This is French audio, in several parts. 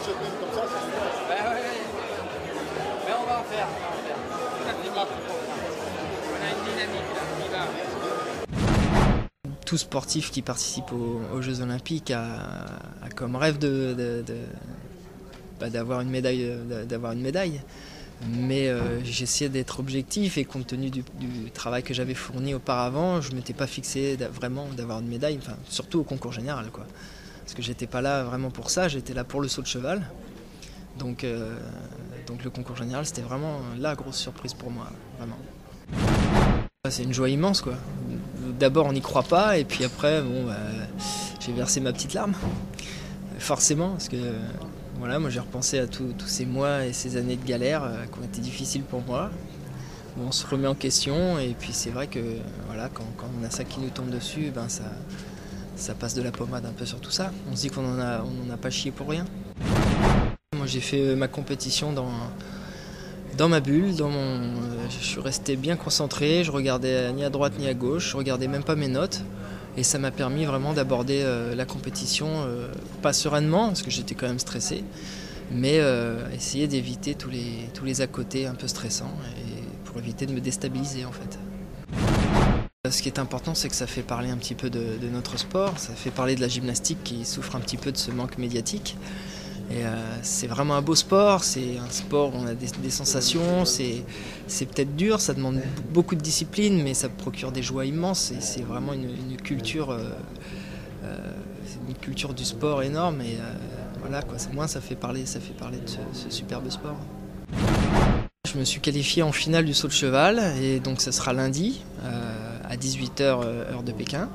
se tenir comme ça, c'est super. Ouais. Mais on va en faire, On a une dynamique là, on y va. Tout sportif qui participe aux Jeux Olympiques a comme rêve d'avoir une médaille. Mais j'essayais d'être objectif et compte tenu du travail que j'avais fourni auparavant, je ne m'étais pas fixé vraiment d'avoir une médaille, enfin, surtout au concours général, quoi. Parce que j'étais pas là vraiment pour ça, j'étais là pour le saut de cheval. Donc le concours général, c'était vraiment la grosse surprise pour moi, vraiment. C'est une joie immense, quoi. D'abord on n'y croit pas et puis après j'ai versé ma petite larme. Forcément, parce que voilà, moi j'ai repensé à tous ces mois et ces années de galère qui ont été difficiles pour moi. Bon, on se remet en question et puis c'est vrai que voilà, quand on a ça qui nous tombe dessus, ben ça passe de la pommade un peu sur tout ça. On se dit qu'on n'en a pas chié pour rien. Moi j'ai fait ma compétition dans ma bulle, je suis resté bien concentré, je regardais ni à droite ni à gauche, je regardais même pas mes notes. Et ça m'a permis vraiment d'aborder la compétition, pas sereinement, parce que j'étais quand même stressé, mais essayer d'éviter tous les à côté un peu stressants, et pour éviter de me déstabiliser en fait. Ce qui est important, c'est que ça fait parler un petit peu de notre sport, ça fait parler de la gymnastique qui souffre un petit peu de ce manque médiatique. Et c'est vraiment un beau sport, c'est un sport où on a des sensations, c'est peut-être dur, ça demande beaucoup de discipline, mais ça procure des joies immenses et c'est vraiment une culture du sport énorme et voilà quoi, moi ça fait parler de ce superbe sport. Je me suis qualifié en finale du saut de cheval et donc ça sera lundi à 18h heure de Pékin.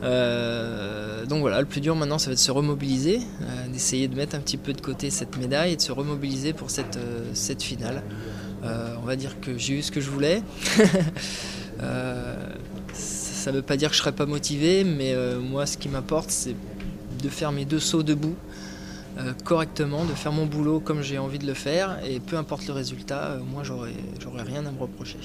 Donc voilà, le plus dur maintenant ça va être de se remobiliser, d'essayer de mettre un petit peu de côté cette médaille et de se remobiliser pour cette finale. On va dire que j'ai eu ce que je voulais. Ça ne veut pas dire que je ne serai pas motivé, mais moi ce qui m'importe c'est de faire mes 2 sauts debout correctement, de faire mon boulot comme j'ai envie de le faire et peu importe le résultat, moi j'aurai rien à me reprocher.